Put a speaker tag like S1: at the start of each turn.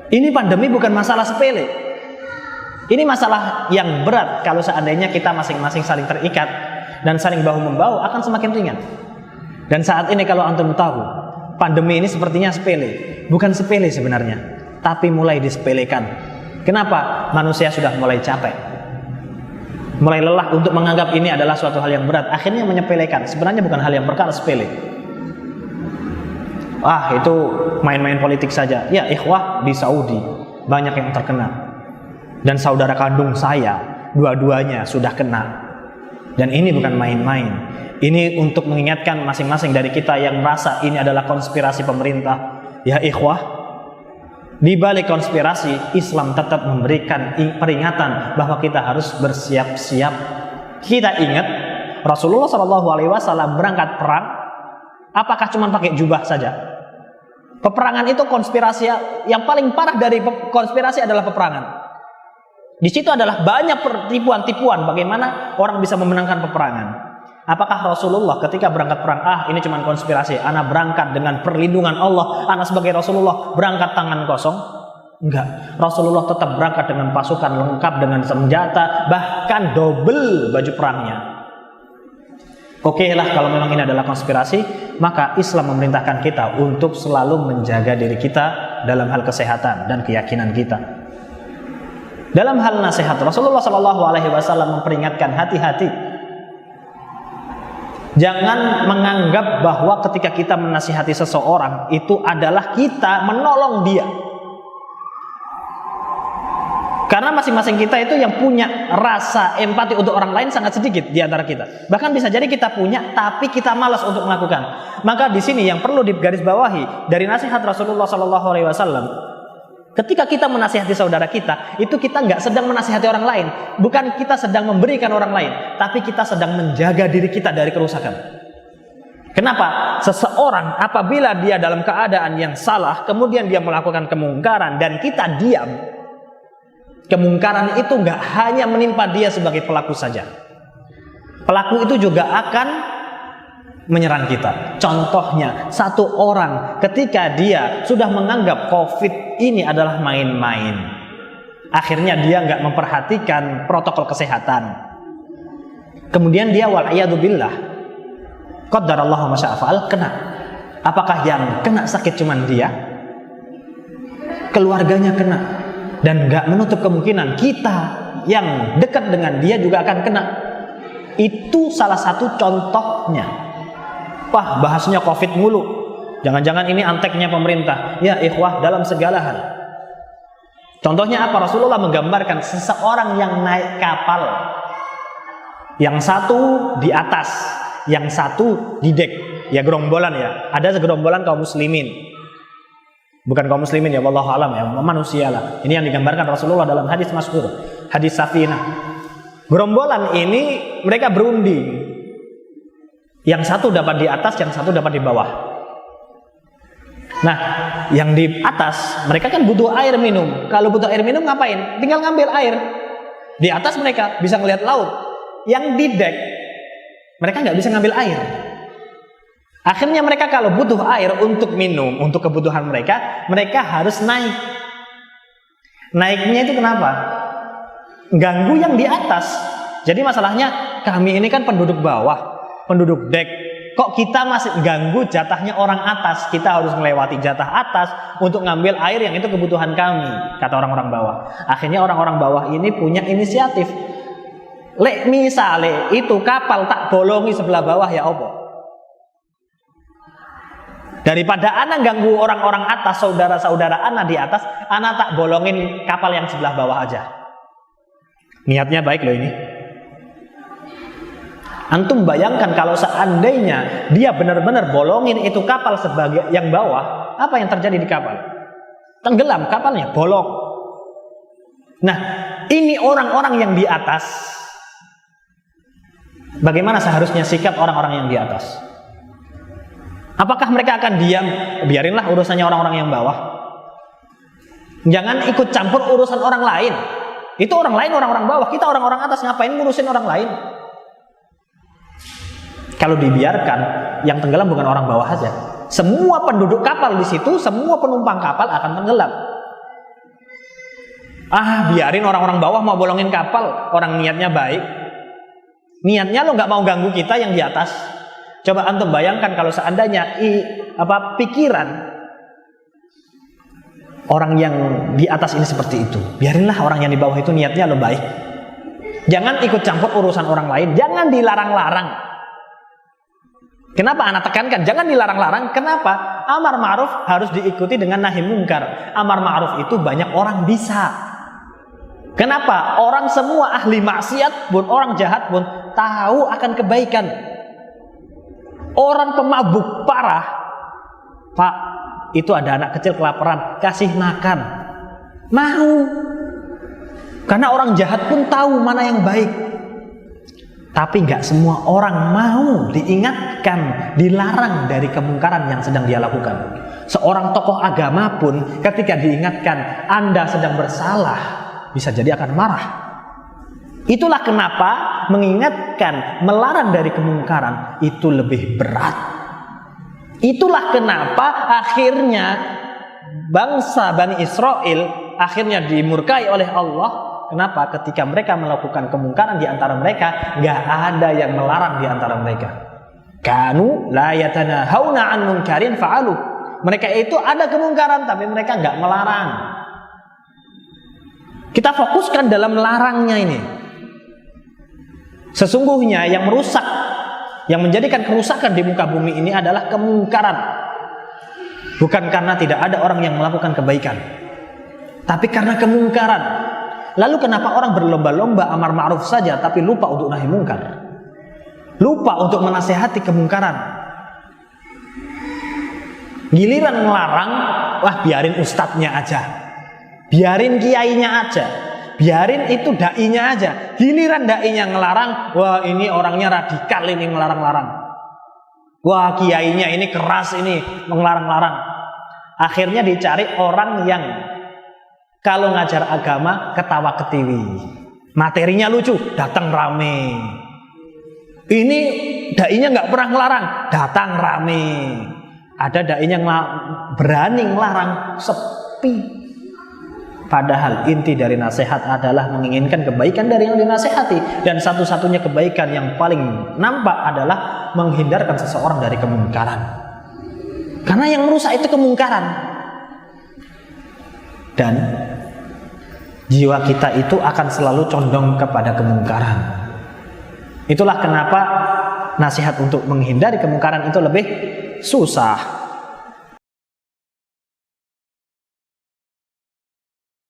S1: Ini pandemi bukan masalah sepele. Ini masalah yang berat. Kalau seandainya kita masing-masing saling terikat dan saling bahu-membahu, akan semakin ringan. Dan saat ini kalau antum tahu, pandemi ini sepertinya sepele. Bukan sepele sebenarnya, tapi mulai disepelekan. Kenapa? Manusia sudah mulai capek, mulai lelah untuk menganggap ini adalah suatu hal yang berat. Akhirnya menyepelekan. Sebenarnya bukan hal yang perkara sepele. Itu main-main politik saja. Ya ikhwah, di Saudi banyak yang terkena. Dan saudara kandung saya dua-duanya sudah kena. Dan ini bukan main-main. Ini untuk mengingatkan masing-masing dari kita yang merasa ini adalah konspirasi pemerintah. Ya ikhwah, di balik konspirasi, Islam tetap memberikan peringatan bahwa kita harus bersiap-siap. Kita ingat Rasulullah SAW berangkat perang, apakah cuma pakai jubah saja? Peperangan itu konspirasi yang paling parah dari konspirasi adalah peperangan. Di situ adalah banyak tipuan-tipuan bagaimana orang bisa memenangkan peperangan. Apakah Rasulullah ketika berangkat perang, ini cuma konspirasi, ana berangkat dengan perlindungan Allah, ana sebagai Rasulullah berangkat tangan kosong? Enggak. Rasulullah tetap berangkat dengan pasukan lengkap, dengan senjata, bahkan double baju perangnya. Oke lah, kalau memang ini adalah konspirasi, maka Islam memerintahkan kita untuk selalu menjaga diri kita dalam hal kesehatan dan keyakinan kita. Dalam hal nasihat, Rasulullah SAW memperingatkan hati-hati. Jangan menganggap bahwa ketika kita menasihati seseorang itu adalah kita menolong dia. Karena masing-masing kita itu yang punya rasa empati untuk orang lain sangat sedikit di antara kita. Bahkan bisa jadi kita punya, tapi kita malas untuk melakukan. Maka di sini yang perlu digarisbawahi dari nasihat Rasulullah SAW. Ketika kita menasihati saudara kita, itu kita nggak sedang menasihati orang lain, bukan kita sedang memberikan orang lain, tapi kita sedang menjaga diri kita dari kerusakan. Kenapa? Seseorang apabila dia dalam keadaan yang salah, kemudian dia melakukan kemungkaran dan kita diam, kemungkaran itu nggak hanya menimpa dia sebagai pelaku saja. Pelaku itu juga akan menyerang kita. Contohnya, satu orang ketika dia sudah menganggap COVID ini adalah main-main, akhirnya dia nggak memperhatikan protokol kesehatan. Kemudian dia wal'iyadzubillah, qadarallahu ma syaa fa'al, kena. Apakah yang kena sakit cuman dia? Keluarganya kena. Dan nggak menutup kemungkinan kita yang dekat dengan dia juga akan kena. Itu salah satu contohnya. Wah, bahasnya COVID mulu. Jangan-jangan ini anteknya pemerintah. Ya ikhwah, dalam segala hal. Contohnya apa? Rasulullah menggambarkan seseorang yang naik kapal. Yang satu di atas, yang satu di dek. Ya gerombolan ya. Ada segerombolan kaum muslimin. Bukan kaum muslimin ya, wallahu alam ya, manusia lah. Ini yang digambarkan Rasulullah dalam hadis masyhur, hadis Safinah. Gerombolan ini mereka berundi. Yang satu dapat di atas, yang satu dapat di bawah. Nah, yang di atas mereka kan butuh air minum. Kalau butuh air minum ngapain? Tinggal ngambil air. Di atas mereka bisa ngelihat laut. Yang di dek mereka nggak bisa ngambil air. Akhirnya mereka kalau butuh air untuk minum, untuk kebutuhan mereka, mereka harus naik. Naiknya itu kenapa? Ganggu yang di atas. Jadi masalahnya kami ini kan penduduk bawah, penduduk dek, kok kita masih ganggu jatahnya orang atas? Kita harus melewati jatah atas untuk ngambil air yang itu kebutuhan kami, kata orang-orang bawah. Akhirnya orang-orang bawah ini punya inisiatif. Lek misale itu kapal tak bolongi sebelah bawah ya opo? Daripada anak ganggu orang-orang atas, saudara-saudara anak di atas, anak tak bolongin kapal yang sebelah bawah aja. Niatnya baik loh ini. Antum bayangkan kalau seandainya dia benar-benar bolongin itu kapal sebagai yang bawah, apa yang terjadi di kapal? Tenggelam kapalnya, bolong. Nah, ini orang-orang yang di atas. Bagaimana seharusnya sikap orang-orang yang di atas? Apakah mereka akan diam? Biarinlah urusannya orang-orang yang bawah. Jangan ikut campur urusan orang lain. Itu orang lain, orang-orang bawah. Kita orang-orang atas, ngapain ngurusin orang lain? Kalau dibiarkan, yang tenggelam bukan orang bawah saja. Semua penduduk kapal di situ, semua penumpang kapal akan tenggelam. Biarin orang-orang bawah mau bolongin kapal, orang niatnya baik. Niatnya lo nggak mau ganggu kita yang di atas. Coba antum bayangkan kalau seandainya pikiran orang yang di atas ini seperti itu. Biarinlah orang yang di bawah itu niatnya lo baik. Jangan ikut campur urusan orang lain, jangan dilarang-larang. Kenapa anak tekankan? Jangan dilarang-larang. Kenapa? Amar ma'ruf harus diikuti dengan nahi mungkar. Amar ma'ruf itu banyak orang bisa. Kenapa? Orang semua ahli maksiat pun, orang jahat pun tahu akan kebaikan. Orang pemabuk parah, Pak, itu ada anak kecil kelaparan, kasih makan. Mau. Karena orang jahat pun tahu mana yang baik. Tapi gak semua orang mau diingatkan, dilarang dari kemungkaran yang sedang dia lakukan. Seorang tokoh agama pun ketika diingatkan Anda sedang bersalah, bisa jadi akan marah. Itulah kenapa mengingatkan, melarang dari kemungkaran itu lebih berat. Itulah kenapa akhirnya bangsa Bani Israel akhirnya dimurkai oleh Allah. Kenapa? Ketika mereka melakukan kemungkaran di antara mereka, gak ada yang melarang di antara mereka. Kanu la yatanahawna an munkarin fa'alu. Mereka itu ada kemungkaran tapi mereka gak melarang. Kita fokuskan dalam melarangnya ini. Sesungguhnya yang merusak, yang menjadikan kerusakan di muka bumi ini adalah kemungkaran. Bukan karena tidak ada orang yang melakukan kebaikan, tapi karena kemungkaran. Lalu kenapa orang berlomba-lomba amar ma'ruf saja tapi lupa untuk nahi mungkar? Lupa untuk menasehati kemungkaran. Giliran melarang, wah biarin ustadznya aja, biarin kiainya aja, biarin itu dai-nya aja. Giliran dai-nya ngelarang, wah ini orangnya radikal ini ngelarang-larang. Wah kiainya ini keras ini ngelarang-larang. Akhirnya dicari orang yang kalau ngajar agama ketawa ketiwi, materinya lucu, datang rame. Ini dai-nya nggak pernah ngelarang, datang rame. Ada dai-nya berani ngelarang, sepi. Padahal inti dari nasihat adalah menginginkan kebaikan dari yang dinasehati. Dan satu-satunya kebaikan yang paling nampak adalah menghindarkan seseorang dari kemungkaran. Karena yang merusak itu kemungkaran. Dan jiwa kita itu akan selalu condong kepada kemungkaran. Itulah kenapa nasihat untuk menghindari kemungkaran itu lebih susah.